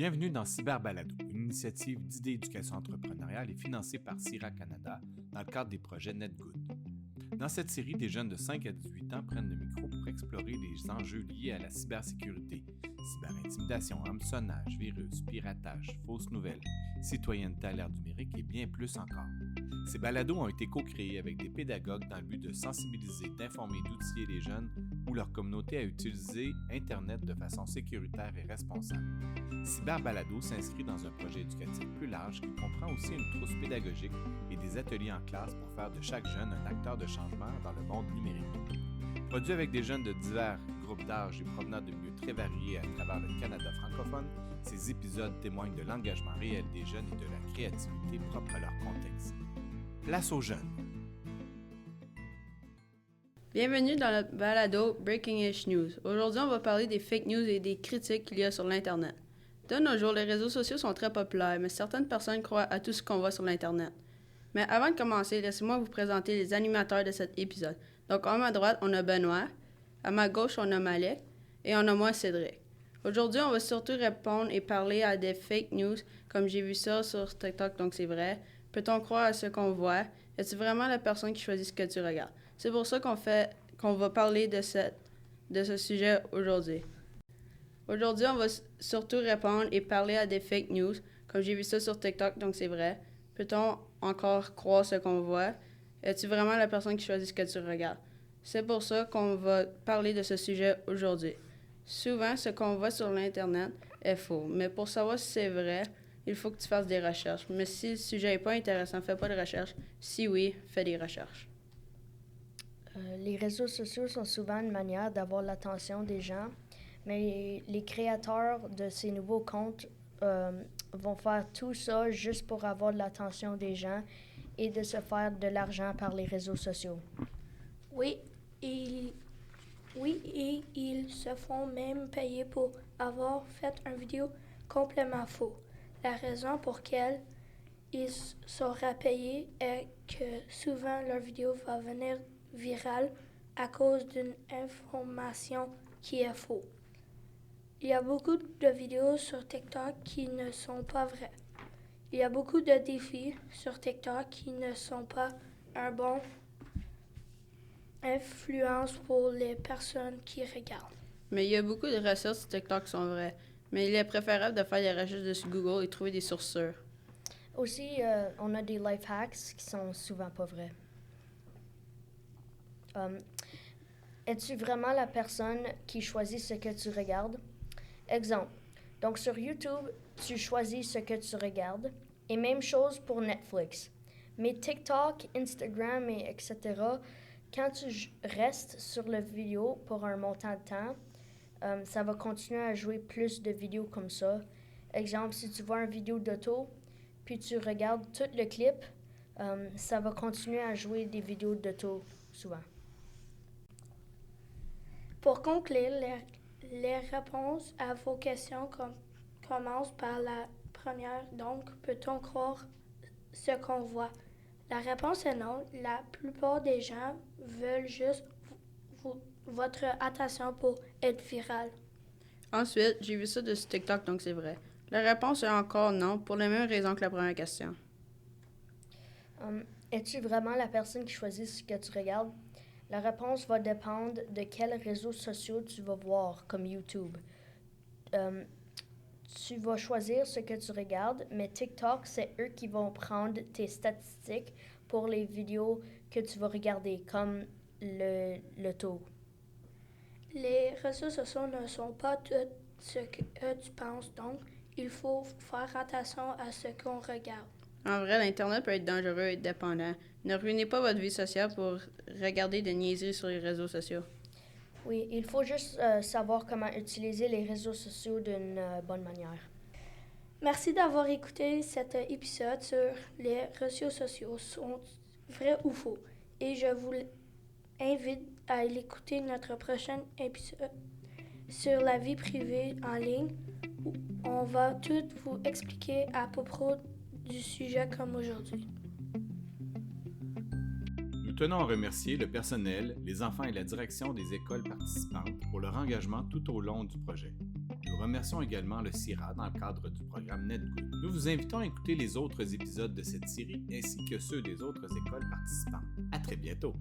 Bienvenue dans Cyberbalado, une initiative d'idées d'éducation entrepreneuriale et financée par CIRA Canada dans le cadre des projets NetGood. Dans cette série, des jeunes de 5 à 18 ans prennent le micro pour explorer les enjeux liés à la cybersécurité, cyberintimidation, hameçonnage, virus, piratage, fausses nouvelles, citoyenneté à l'ère numérique et bien plus encore. Ces balados ont été co-créés avec des pédagogues dans le but de sensibiliser, d'informer et d'outiller les jeunes ou leur communauté à utiliser Internet de façon sécuritaire et responsable. Cyberbalado s'inscrit dans un projet éducatif plus large qui comprend aussi une trousse pédagogique et des ateliers en classe pour faire de chaque jeune un acteur de changement dans le monde numérique. Produit avec des jeunes de divers groupes d'âge et provenant de milieux très variés à travers le Canada francophone, ces épisodes témoignent de l'engagement réel des jeunes et de la créativité propre à leur contexte. Place aux jeunes. Bienvenue dans le balado Breaking-ish News. Aujourd'hui, on va parler des fake news et des critiques qu'il y a sur l'Internet. De nos jours, les réseaux sociaux sont très populaires, mais certaines personnes croient à tout ce qu'on voit sur l'Internet. Mais avant de commencer, laissez-moi vous présenter les animateurs de cet épisode. Donc, à ma droite, on a Benoît, à ma gauche, on a Malek, et on a moi, Cédric. Aujourd'hui, on va surtout répondre et parler à des fake news, comme j'ai vu ça sur TikTok, donc c'est vrai. Peut-on croire à ce qu'on voit? Es-tu vraiment la personne qui choisit ce que tu regardes? C'est pour ça qu'on va parler de ce sujet aujourd'hui. Aujourd'hui, on va surtout répondre et parler à des fake news, comme j'ai vu ça sur TikTok, donc c'est vrai. Peut-on encore croire ce qu'on voit? Es-tu vraiment la personne qui choisit ce que tu regardes? C'est pour ça qu'on va parler de ce sujet aujourd'hui. Souvent, ce qu'on voit sur l'Internet est faux, mais pour savoir si c'est vrai, il faut que tu fasses des recherches. Mais si le sujet n'est pas intéressant, fais pas de recherche. Si oui, fais des recherches. Les réseaux sociaux sont souvent une manière d'avoir l'attention des gens, mais les créateurs de ces nouveaux comptes vont faire tout ça juste pour avoir l'attention des gens et de se faire de l'argent par les réseaux sociaux. Oui, et ils se font même payer pour avoir fait une vidéo complètement faux. La raison pour laquelle ils seront payés est que souvent leur vidéo va venir virale à cause d'une information qui est fausse. Il y a beaucoup de vidéos sur TikTok qui ne sont pas vraies. Il y a beaucoup de défis sur TikTok qui ne sont pas un bon influence pour les personnes qui regardent. Mais il y a beaucoup de recherches sur TikTok qui sont vraies. Mais il est préférable de faire des recherches sur Google et trouver des sources sûres. Aussi, on a des life hacks qui sont souvent pas vrais. Es-tu vraiment la personne qui choisit ce que tu regardes? Exemple. Donc, sur YouTube, tu choisis ce que tu regardes. Et même chose pour Netflix. Mais TikTok, Instagram, etc., quand tu restes sur la vidéo pour un montant de temps, ça va continuer à jouer plus de vidéos comme ça. Exemple, si tu vois une vidéo d'auto, puis tu regardes tout le clip, ça va continuer à jouer des vidéos d'auto souvent. Pour conclure, les réponses à vos questions commencent par la première. Donc, peut-on croire ce qu'on voit? La réponse est non. La plupart des gens veulent juste votre attention pour être viral. Ensuite, j'ai vu ça sur TikTok, donc c'est vrai. La réponse est encore non, pour les mêmes raisons que la première question. Es-tu vraiment la personne qui choisit ce que tu regardes? La réponse va dépendre de quels réseaux sociaux tu vas voir, comme YouTube. Tu vas choisir ce que tu regardes, mais TikTok, c'est eux qui vont prendre tes statistiques pour les vidéos que tu vas regarder, comme le taux. Les réseaux sociaux ne sont pas tout ce que tu penses, donc il faut faire attention à ce qu'on regarde. En vrai, l'Internet peut être dangereux et dépendant. Ne ruinez pas votre vie sociale pour regarder des niaiseries sur les réseaux sociaux. Oui, il faut juste savoir comment utiliser les réseaux sociaux d'une bonne manière. Merci d'avoir écouté cet épisode sur les réseaux sociaux, sont vrais ou faux. Et je vous invite à écouter notre prochain épisode sur la vie privée en ligne, où on va tout vous expliquer à propos du sujet comme aujourd'hui. Nous tenons à remercier le personnel, les enfants et la direction des écoles participantes pour leur engagement tout au long du projet. Nous remercions également le CIRA dans le cadre du programme NetGood. Nous vous invitons à écouter les autres épisodes de cette série ainsi que ceux des autres écoles participantes. À très bientôt!